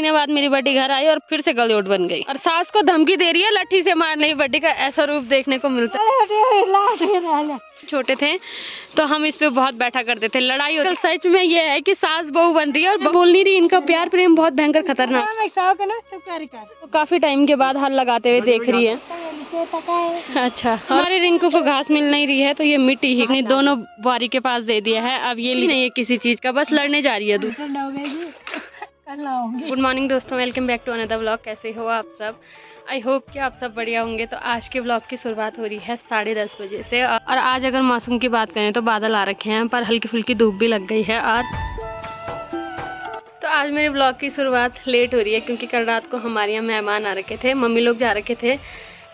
महीने बाद मेरी बड्डी घर आई और फिर से गलयोट बन गई और सास को धमकी दे रही है लट्ठी से मारने की। बड्डी का ऐसा रूप देखने को मिलता है। छोटे थे तो हम इस पे बहुत बैठा करते थे, लड़ाई होती। सच में ये है कि सास बहू बन रही है और बोल नहीं रही। इनका प्यार प्रेम बहुत भयंकर खतरनाक। तो काफी टाइम के बाद हल लगाते हुए देख रही है। अच्छा, हमारे रिंकू को घास मिल नहीं रही है तो ये मिट्टी ही ने दोनों बारी के पास दे दिया है। अब ये नहीं है किसी चीज का, बस लड़ने जा रही है। गुड मॉर्निंग दोस्तों, welcome back to another vlog. कैसे हो आप सब? आई होप कि आप सब बढ़िया होंगे। तो आज के व्लॉग की शुरुआत हो रही है 10:30 बजे से और आज अगर मौसम की बात करें तो बादल आ रखे हैं पर हल्की फुल्की धूप भी लग गई है। और तो आज मेरे व्लॉग की शुरुआत लेट हो रही है क्योंकि कल रात को हमारे यहाँ मेहमान आ रखे थे। मम्मी लोग जा रखे थे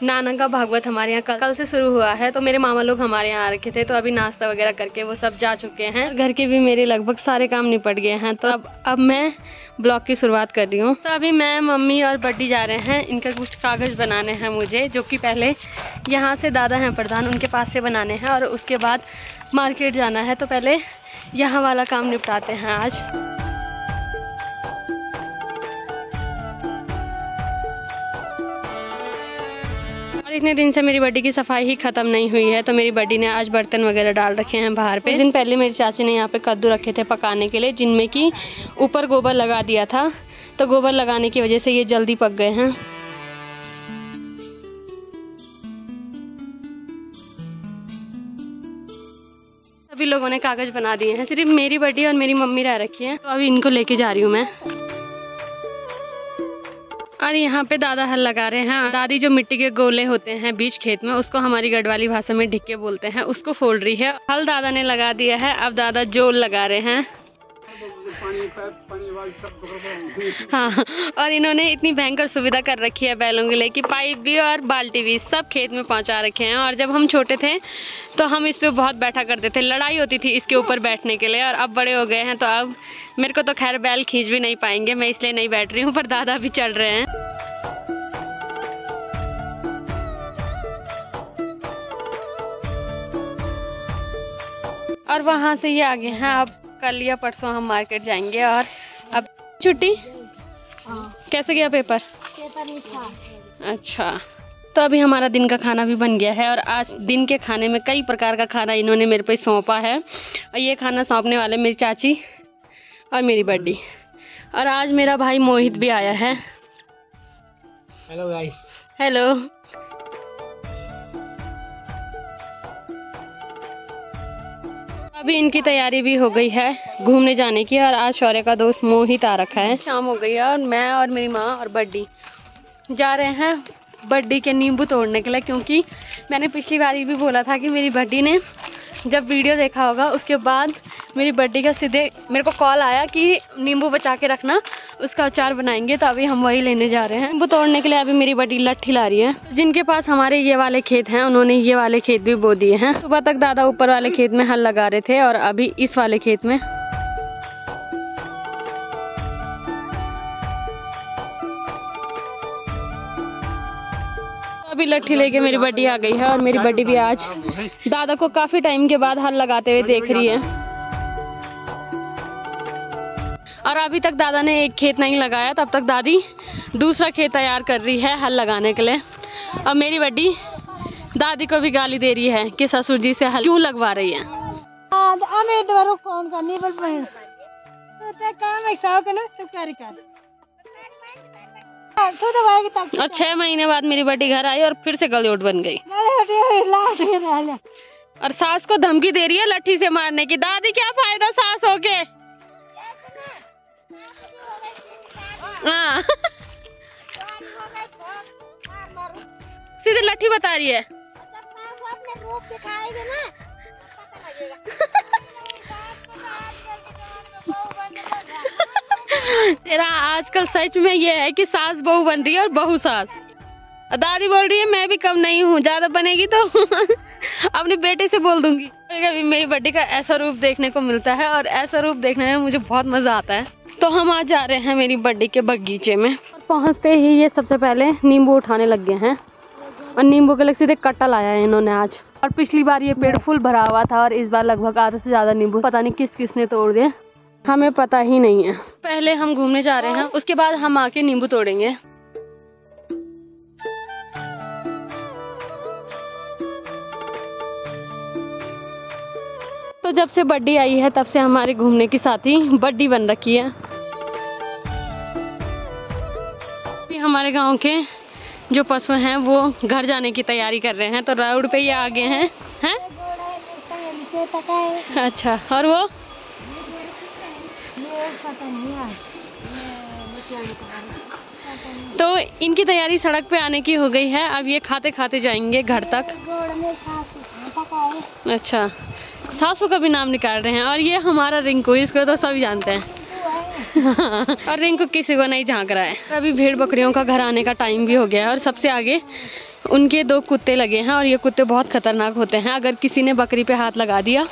नाना का भागवत हमारे यहाँ कल से शुरू हुआ है, तो मेरे मामा लोग हमारे यहाँ आ रखे थे। तो अभी नाश्ता वगैरह करके वो सब जा चुके हैं। घर के भी मेरे लगभग सारे काम निपट गए हैं। तो अब मैं ब्लॉग की शुरुआत कर रही हूँ। तो अभी मैं, मम्मी और बड्डी जा रहे हैं। इनका कुछ कागज बनाने हैं मुझे, जो कि पहले यहाँ से दादा हैं प्रधान, उनके पास से बनाने हैं और उसके बाद मार्केट जाना है। तो पहले यहाँ वाला काम निपटाते हैं आज। इतने दिन से मेरी बड्डी की सफाई ही खत्म नहीं हुई है, तो मेरी बड्डी ने आज बर्तन वगैरह डाल रखे हैं बाहर पे। कुछ दिन पहले मेरी चाची ने यहाँ पे कद्दू रखे थे पकाने के लिए, जिनमें कि ऊपर गोबर लगा दिया था। तो गोबर लगाने की वजह से ये जल्दी पक गए हैं। सभी लोगों ने कागज बना दिए हैं, सिर्फ मेरी बड्डी और मेरी मम्मी रह रखी है। तो अभी इनको लेके जा रही हूँ मैं। और यहाँ पे दादा हल लगा रहे हैं। दादी जो मिट्टी के गोले होते हैं बीच खेत में, उसको हमारी गढ़वाली भाषा में ढिक्के बोलते हैं, उसको फोड़ रही है। हल दादा ने लगा दिया है, अब दादा जोल लगा रहे हैं। हाँ, और इन्होंने इतनी भयंकर सुविधा कर रखी है बैलों के लिए कि पाइप भी और बाल्टी भी सब खेत में पहुंचा रखे हैं। और जब हम छोटे थे तो हम इस पे बहुत बैठा करते थे, लड़ाई होती थी इसके ऊपर बैठने के लिए। और अब बड़े हो गए हैं तो अब मेरे को तो खैर बैल खींच भी नहीं पाएंगे, मैं इसलिए नहीं बैठ रही हूँ, पर दादा भी चल रहे हैं। और वहाँ से ये आगे हैं। अब कल या परसों हम मार्केट जाएंगे। और अब छुट्टी कैसे गया पेपर नहीं था। अच्छा, तो अभी हमारा दिन का खाना भी बन गया है। और आज दिन के खाने में कई प्रकार का खाना इन्होंने मेरे पे सौंपा है। और ये खाना सौंपने वाले मेरी चाची और मेरी बड्डी। और आज मेरा भाई मोहित भी आया है। Hello guys. हेलो। अभी इनकी तैयारी भी हो गई है घूमने जाने की। और आज शौर्य का दोस्त मोहित आ रखा है। शाम हो गई है और मैं और मेरी माँ और बड्डी जा रहे हैं बड्डी के नींबू तोड़ने के लिए, क्योंकि मैंने पिछली बार भी बोला था कि मेरी बड्डी ने जब वीडियो देखा होगा उसके बाद मेरी बड्डी का सीधे मेरे को कॉल आया कि नींबू बचा के रखना, उसका अचार बनाएंगे। तो अभी हम वही लेने जा रहे हैं नींबू तोड़ने के लिए। अभी मेरी बड्डी लट्ठी ला रही है। जिनके पास हमारे ये वाले खेत हैं उन्होंने ये वाले खेत भी बो दिए हैं। सुबह तक दादा ऊपर वाले खेत में हल लगा रहे थे और अभी इस वाले खेत में। अभी लट्ठी लेके मेरी बड्डी आ गई है और मेरी बड्डी भी आज दादा को काफी टाइम के बाद हल लगाते हुए देख रही है। और अभी तक दादा ने एक खेत नहीं लगाया, तब तक दादी दूसरा खेत तैयार कर रही है हल लगाने के लिए। और मेरी बड्डी दादी को भी गाली दे रही है कि ससुर जी से हल क्यों लगवा रही है। और 6 महीने बाद मेरी बड्डी घर आई और फिर से गलयोट बन गई। और सास को धमकी दे रही है लट्ठी से मारने की। दादी क्या फायदा सास होके। हाँ सीधे लट्ठी बता रही है। तेरा आजकल सच में ये है कि सास बहू बन रही है और बहू सास। दादी बोल रही है मैं भी कम नहीं हूँ, ज्यादा बनेगी तो अपने बेटे से बोल दूंगी। कभी मेरी बड्डी का ऐसा रूप देखने को मिलता है और ऐसा रूप देखने में मुझे बहुत मजा आता है। तो हम आज जा रहे हैं मेरी बड्डी के बगीचे में। और पहुंचते ही ये सबसे पहले नींबू उठाने लग गए हैं और नींबू के लिए सीधे कट्टा लाया है इन्होंने आज। और पिछली बार ये पेड़ फुल भरा हुआ था और इस बार लगभग आधे से ज्यादा नींबू पता नहीं किस किसने तोड़ दिए। हमें पता ही नहीं है। पहले हम घूमने जा रहे हैं, उसके बाद हम आके नींबू तोड़ेंगे। तो जब से बड्डी आई है तब से हमारे घूमने की साथी बड्डी बन रखी है। हमारे गांव के जो पशु हैं वो घर जाने की तैयारी कर रहे हैं, तो रोड पे ये आगे हैं। हैं? अच्छा, और वो तो इनकी तैयारी सड़क पे आने की हो गई है। अब ये खाते खाते जाएंगे घर तक। अच्छा, सासू का भी नाम निकाल रहे हैं। और ये हमारा रिंकू, इसको तो सभी जानते हैं। और रिंकू किसी को नहीं झांक रहा है। अभी भेड़ बकरियों का घर आने का टाइम भी हो गया है और सबसे आगे उनके 2 कुत्ते लगे हैं। और ये कुत्ते बहुत खतरनाक होते हैं। अगर किसी ने बकरी पे हाथ लगा दिया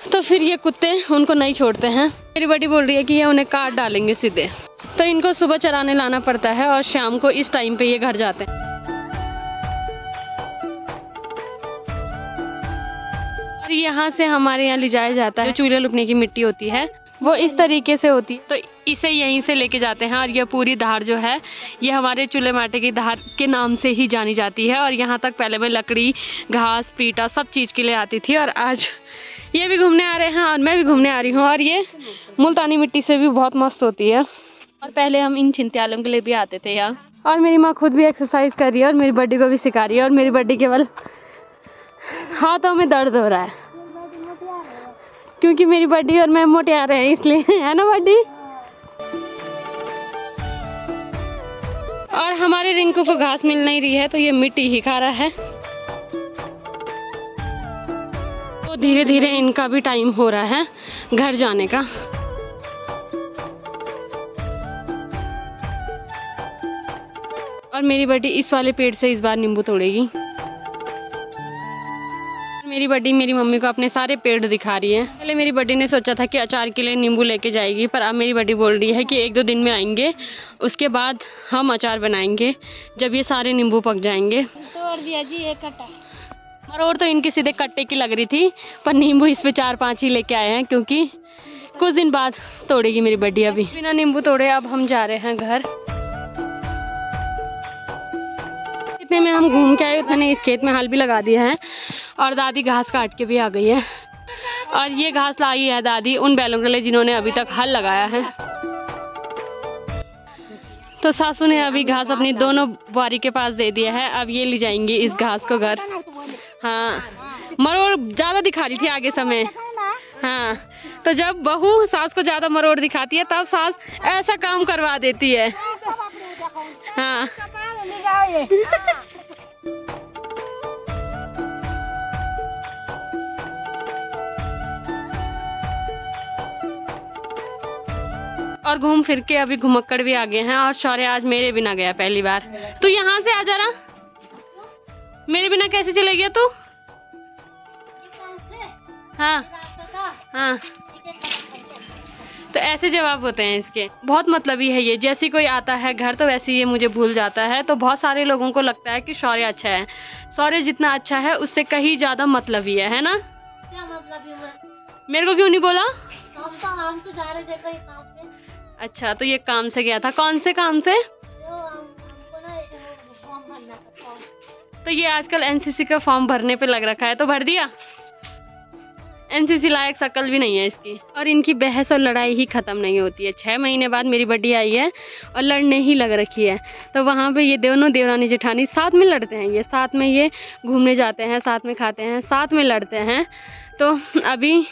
तो फिर ये कुत्ते उनको नहीं छोड़ते हैं। मेरी बड़ी बोल रही है कि ये उन्हें काट डालेंगे सीधे। तो इनको सुबह चराने लाना पड़ता है और शाम को इस टाइम पे ये घर जाते हैं। और यहाँ से हमारे यहाँ ले जाया जाता है, जो चूल्हे लुकने की मिट्टी होती है वो इस तरीके से होती है। तो इसे यहीं से लेके जाते हैं। और ये पूरी धार जो है ये हमारे चूल्हे माटे की धार के नाम से ही जानी जाती है। और यहाँ तक पहले में लकड़ी, घास, पीटा सब चीज़ के लिए आती थी। और आज ये भी घूमने आ रहे हैं और मैं भी घूमने आ रही हूँ। और ये मुल्तानी मिट्टी से भी बहुत मस्त होती है। और पहले हम इन छिंत्यालों के लिए भी आते थे यहाँ। और मेरी माँ खुद भी एक्सरसाइज कर रही है और मेरी बड्डी को भी सिखा रही है। और मेरी बड्डी केवल हाथों में दर्द हो रहा है क्योंकि मेरी बड्डी और मैं मोटे आ रहे हैं, इसलिए। है ना बड्डी? और हमारे रिंकू को घास मिल नहीं रही है तो ये मिट्टी ही खा रहा है। तो धीरे धीरे इनका भी टाइम हो रहा है घर जाने का। और मेरी बड्डी इस वाले पेड़ से इस बार नींबू तोड़ेगी। मेरी बड्डी मेरी मम्मी को अपने सारे पेड़ दिखा रही है। पहले मेरी बड्डी ने सोचा था कि अचार के लिए नींबू लेके जाएगी, पर अब मेरी बड्डी बोल रही है कि 1-2 दिन में आएंगे, उसके बाद हम अचार बनाएंगे जब ये सारे नींबू पक जाएंगे। तोड़ दिया जी एक कट्टा। मरोड़ तो इनकी सीधे कट्टे की लग रही थी, पर नींबू इस पे 4-5 ही लेके आए हैं क्योंकि कुछ दिन बाद तोड़ेगी मेरी बड्डी। अभी बिना नींबू तोड़े अब हम जा रहे हैं घर। इतने में हम घूम के आए, उतने इस खेत में हल भी लगा दिया है और दादी घास काट के भी आ गई है। और ये घास लाई है दादी उन बैलों के लिए जिन्होंने अभी तक हल लगाया है। तो सासू ने अभी घास अपनी दोनों बुआरी के पास दे दिया है। अब ये ले जाएंगे इस घास को घर। हाँ, मरोड़ ज्यादा दिखा रही थी आगे समय। हाँ, तो जब बहू सास को ज्यादा मरोड़ दिखाती है तब सास ऐसा काम करवा देती है। हाँ। और घूम फिर के अभी घुमक्कड़ भी आ गए हैं। और शौर्य आज मेरे बिना गया पहली बार। तू यहाँ से आ जा रहा, मेरे बिना कैसे चले गया तू? हाँ हाँ, तो ऐसे जवाब होते हैं इसके। बहुत मतलबी है ये। जैसे कोई आता है घर तो वैसे ये मुझे भूल जाता है। तो बहुत सारे लोगों को लगता है कि शौर्य अच्छा है। शौर्य जितना अच्छा है उससे कहीं ज्यादा मतलबी है ना? क्या मतलब? मेरे को क्यों नहीं बोला? हम तो जा रहे थे कहीं काम से। अच्छा, तो ये काम से गया था। कौन से काम से? हमको ना फॉर्म भरना था। तो ये आजकल एनसीसी का फॉर्म भरने पे लग रखा है, तो भर दिया। एनसीसी लायक शक्ल भी नहीं है इसकी। और इनकी बहस और लड़ाई ही खत्म नहीं होती है। 6 महीने बाद मेरी बड्डी आई है और लड़ने ही लग रखी है। तो वहाँ पे ये दोनों देवरानी जेठानी साथ में लड़ते हैं। ये साथ में ये घूमने जाते हैं, साथ में खाते हैं, साथ में लड़ते हैं। तो अभी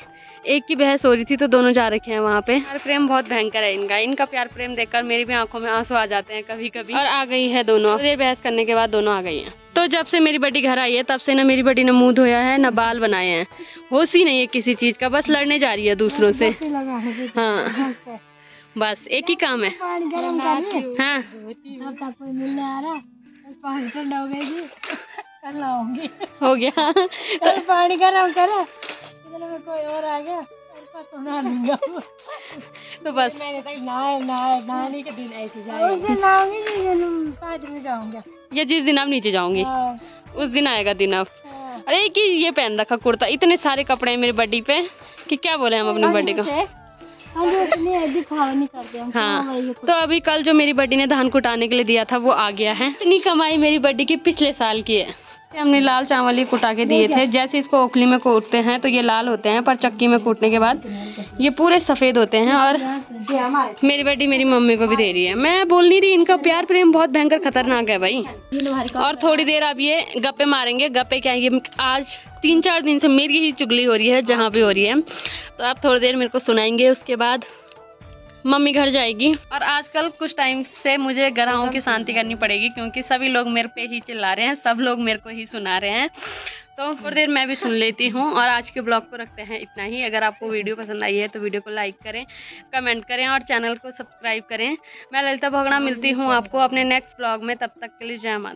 एक की बहस हो रही थी तो दोनों जा रखे हैं वहाँ पे। प्यार प्रेम बहुत भयंकर है इनका। इनका प्यार प्रेम देखकर मेरी भी आंखों में आंसू आ जाते हैं कभी कभी। और आ गई है दोनों। ये बहस करने के बाद दोनों आ गई हैं। तो जब से मेरी बड्डी घर आई है तब से ना मेरी बड्डी ने मुंह धोया है ना बाल बनाए हैं। होश ही नहीं है किसी चीज का, बस लड़ने जा रही है दूसरों से। हाँ, बस एक ही काम है। हाँ, हो गया। तो पानी गरम करो, में कोई और आ गया तो बस मैंने तक नहाने के दिन ऐसे जाऊंगा। ये जिस दिन आप नीचे जाऊंगी उस दिन आएगा दिन अब। अरे कि ये पहन रखा कुर्ता, इतने सारे कपड़े हैं मेरे बर्थडे पे कि क्या बोले हम अपने बर्थडे को। हाँ जो इतनी दिखावा नहीं करते हम। हाँ तो अभी कल जो मेरी बड्डी ने धान कुटाने के लिए दिया था वो आ गया है। इतनी कमाई मेरी बड्डी की पिछले साल की है। हमने लाल चावल ही कुटा के दिए थे। जैसे इसको ओखली में कूटते हैं तो ये लाल होते हैं, पर चक्की में कूटने के बाद ये पूरे सफेद होते हैं। और मेरी बड्डी मेरी मम्मी को भी दे रही है। मैं बोल नहीं रही, इनका प्यार प्रेम बहुत भयंकर खतरनाक है भाई। और थोड़ी देर अब ये गप्पे मारेंगे। गप्पे क्या, ये आज 3-4 दिन से मेरी ही चुगली हो रही है जहाँ भी हो रही है, तो आप थोड़ी देर मेरे को सुनाएंगे। उसके बाद मम्मी घर जाएगी। और आजकल कुछ टाइम से मुझे ग्रहों की शांति करनी पड़ेगी, क्योंकि सभी लोग मेरे पे ही चिल्ला रहे हैं, सब लोग मेरे को ही सुना रहे हैं। तो थोड़ी देर मैं भी सुन लेती हूँ। और आज के ब्लॉग को रखते हैं इतना ही। अगर आपको वीडियो पसंद आई है तो वीडियो को लाइक करें, कमेंट करें और चैनल को सब्सक्राइब करें। मैं ललिता भगड़ा मिलती हूँ आपको अपने नेक्स्ट ब्लॉग में। तब तक के लिए जय माता।